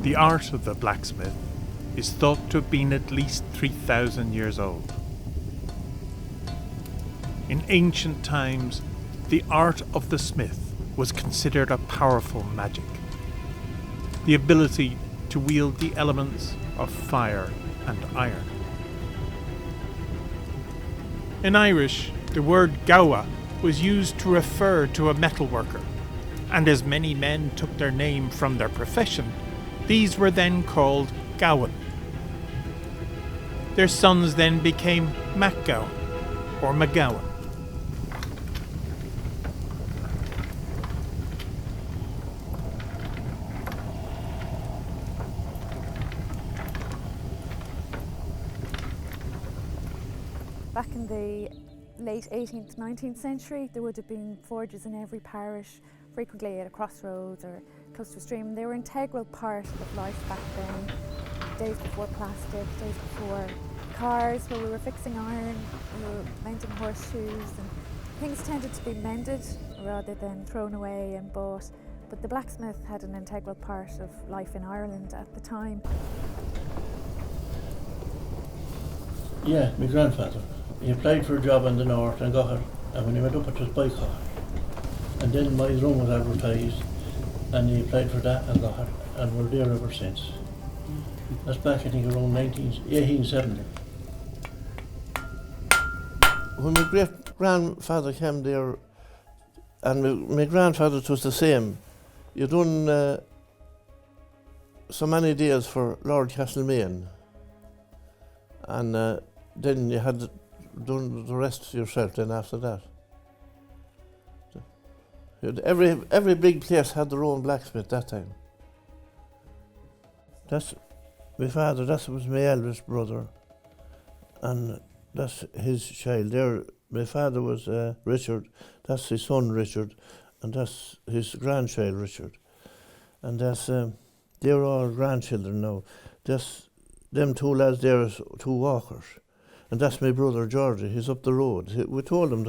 The art of the blacksmith is thought to have been at least 3,000 years old. In ancient times, the art of the smith was considered a powerful magic. The ability to wield the elements of fire and iron. In Irish, the word gawa was used to refer to a metalworker, and as many men took their name from their profession, these were then called Gowan. Their sons then became MacGowan or McGowan. Back in the late 18th, 19th century, there would have been forges in every parish, frequently at a crossroads or close to a stream. They were an integral part of life back then. Days before plastic, days before cars, where we were fixing iron, we were mending horseshoes, and things tended to be mended rather than thrown away and bought. But the blacksmith had an integral part of life in Ireland at the time. Yeah, my grandfather. He applied for a job in the north and got it, and when he went up it was boycott. And then Moydrum was advertised, and he applied for that and got it, and we're there ever since. That's back, I think, around 1870. When my great-grandfather came there, and my grandfather was the same, you done so many deals for Lord Castlemaine, and then you had done the rest yourself then after that. Every big place had their own blacksmith that time. That's my father, that was my eldest brother, and that's his child there. My father was Richard, that's his son Richard, and that's his grandchild Richard. And that's, they're all grandchildren now. That's, them two lads there is two walkers. And that's my brother Georgie, he's up the road. We told him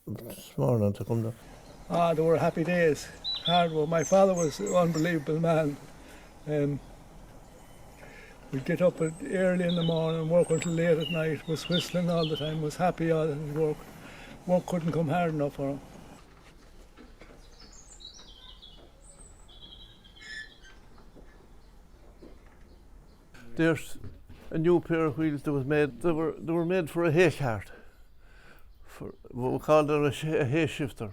this morning to come down. They were happy days, hard work. My father was an unbelievable man. We'd get up early in the morning and work until late at night, was whistling all the time, was happy all his work. Work couldn't come hard enough for him. There's a new pair of wheels that was made. They were made for a hay cart, for what we called a hay shifter,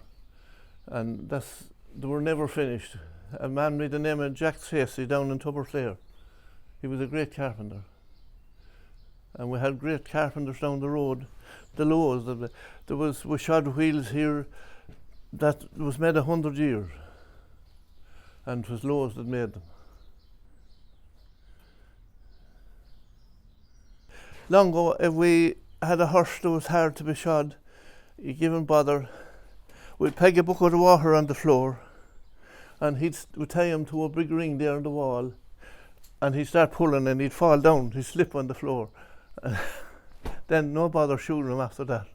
and they were never finished. A man made the name of Jack Tracy down in Tubberclare. He was a great carpenter, and we had great carpenters down the road. The Lows, there was shod wheels here that was made 100 years, and it was Lows that made them. Long ago, if we had a horse that was hard to be shod, you give him bother, we'd peg a bucket of water on the floor, and we'd tie him to a big ring there on the wall, and he'd start pulling and he'd fall down, he'd slip on the floor. Then no bother shooting him after that.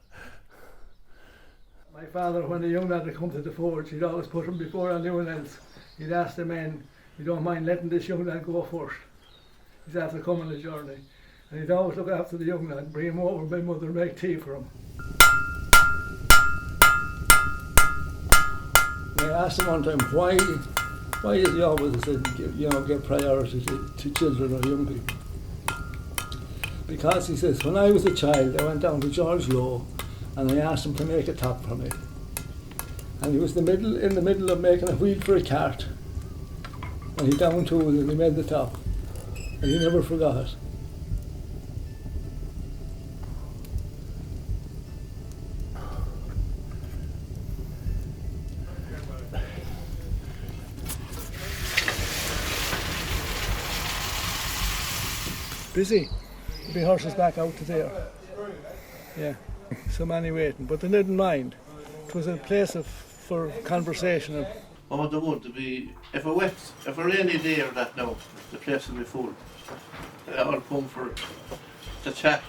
My father, when a young lad would come to the forge, he'd always put him before anyone else. He'd ask the men, you don't mind letting this young lad go first. He's after coming a journey. And he'd always look after the young lad, bring him over, my mother make tea for him. And I asked him one time, why is he always give priority to children or young people? Because he says, when I was a child, I went down to George Lowe and I asked him to make a top for me. And he was in the middle of making a wheel for a cart. And he down tooled and he made the top. And he never forgot it. Busy. There'll be horses back out to there. Yeah, so many waiting, but they didn't mind. It was a place for conversation. Oh, there would be, if a rainy day or that now, the place will be full. They all come to chat.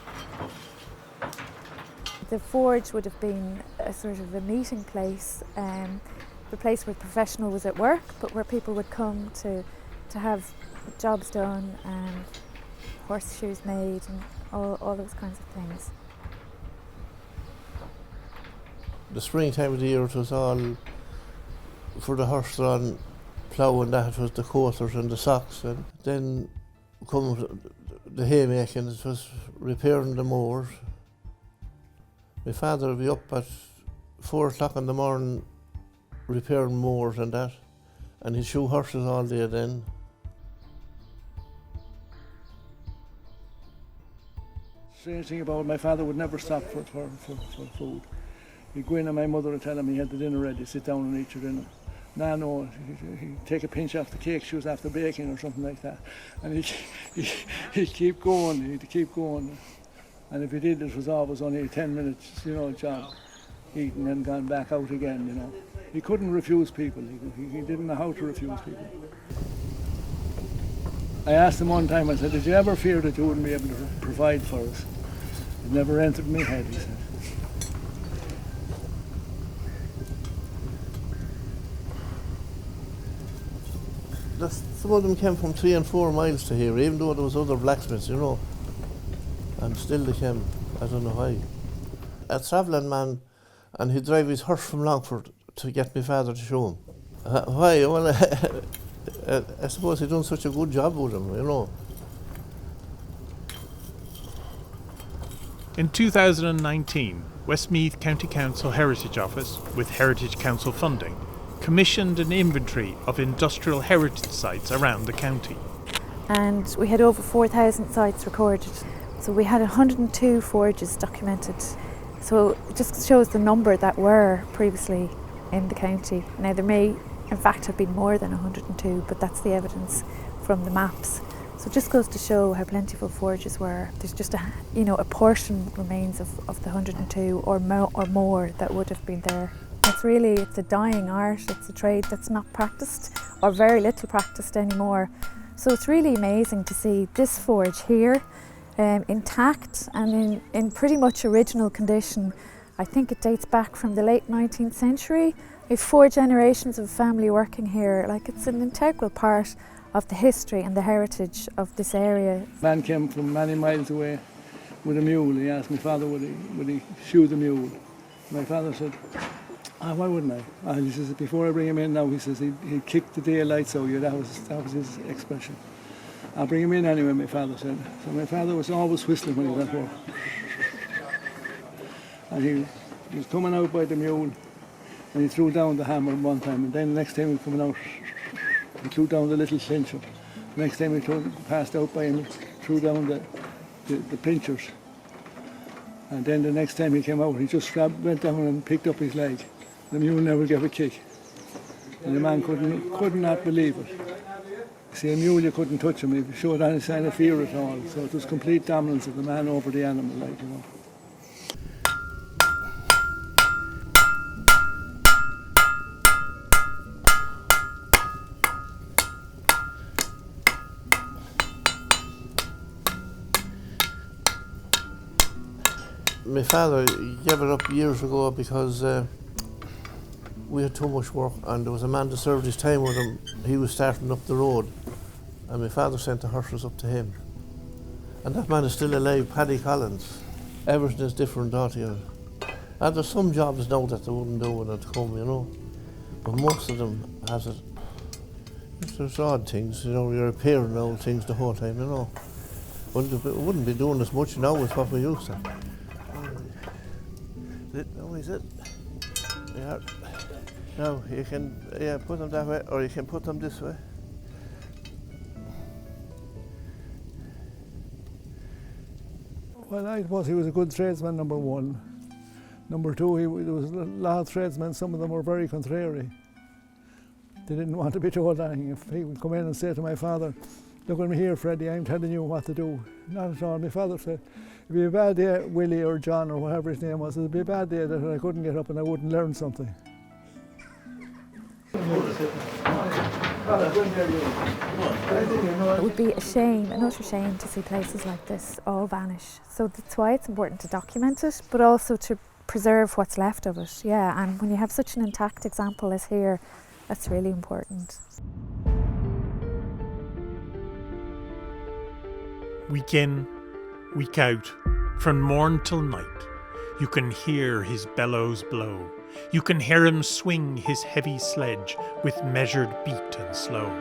The forge would have been a sort of a meeting place, the place where professional was at work, but where people would come to have jobs done and horseshoes made and all those kinds of things. The springtime of the year, it was all for the horse-drawn plough, and that it was the coaters and the socks, and then come the haymaking, it was repairing the mowers. My father would be up at 4 o'clock in the morning repairing mowers and that, and he'd shoe horses all day then. Strange thing about it, my father would never stop for food. He'd go in and my mother would tell him he had the dinner ready, sit down and eat your dinner. No, he'd take a pinch off the cake she was after baking or something like that. And he'd keep going, And if he did, it was always only a 10 minutes, job, eating and gone back out again, He couldn't refuse people, he didn't know how to refuse people. I asked him one time, I said, did you ever fear that you wouldn't be able to provide for us? It never entered my head, he said. Some of them came from 3 and 4 miles to here, even though there was other blacksmiths, and still they came. I don't know why. A travelling man, and he'd drive his horse from Longford to get my father to show him. Why? Well, I suppose he'd done such a good job with him, In 2019, Westmeath County Council Heritage Office, with Heritage Council funding, commissioned an inventory of industrial heritage sites around the county. And we had over 4,000 sites recorded. So we had 102 forges documented. So it just shows the number that were previously in the county. Now there may in fact have been more than 102, but that's the evidence from the maps. So it just goes to show how plentiful forges were. There's just a portion remains of the 102 or more that would have been there. It's a dying art, it's a trade that's not practiced or very little practiced anymore. So it's really amazing to see this forge here intact and in pretty much original condition. I think it dates back from the late 19th century. We have 4 generations of family working here. It's an integral part of the history and the heritage of this area. A man came from many miles away with a mule. He asked my father would he shoe the mule. My father said, why wouldn't I? He says, before I bring him in now, he says, he'd kick the daylights out of you. That was his expression. I'll bring him in anyway, my father said. So my father was always whistling when he was at work. And he was coming out by the mule, and he threw down the hammer one time, and then the next time he was coming out, he threw down the little clincher. The next time he passed out by him, he threw down the pinchers. And then the next time he came out, he just went down and picked up his leg. The mule never gave a kick. And the man could not believe it. See, a mule, you couldn't touch him. He showed any sign of fear at all. So it was complete dominance of the man over the animal, My father gave it up years ago because we had too much work, and there was a man that served his time with him. He was starting up the road, and my father sent the horses up to him. And that man is still alive, Paddy Collins. Everything is different out here. And there's some jobs now that they wouldn't do when it come, but most of them has it. There's odd things, you're repairing old things the whole time, We wouldn't be doing as much now with what we used to. No, is it? Yeah. No, you can put them that way, or you can put them this way. Well, I suppose he was a good tradesman, number one. Number two, there was a lot of tradesmen, some of them were very contrary. They didn't want to be told anything. If he would come in and say to my father, look at me here, Freddie, I'm telling you what to do. Not at all. My father said, it'd be a bad day, Willie or John or whatever his name was, it'd be a bad day that I couldn't get up and I wouldn't learn something. It would be a shame, an utter shame, to see places like this all vanish. So that's why it's important to document it, but also to preserve what's left of it. Yeah, and when you have such an intact example as here, that's really important. Week in, week out, from morn till night, you can hear his bellows blow. You can hear him swing his heavy sledge with measured beat and slow,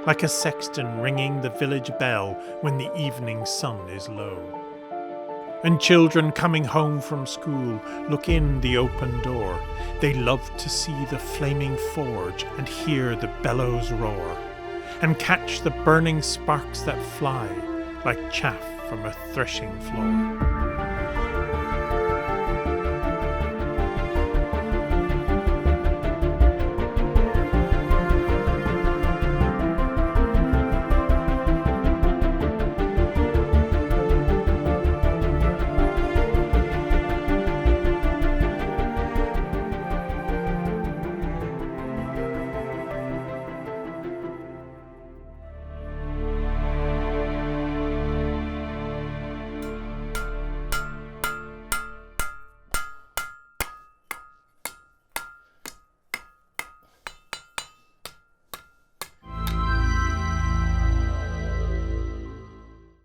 like a sexton ringing the village bell when the evening sun is low. And children coming home from school look in the open door. They love to see the flaming forge and hear the bellows roar, and catch the burning sparks that fly like chaff from a threshing floor.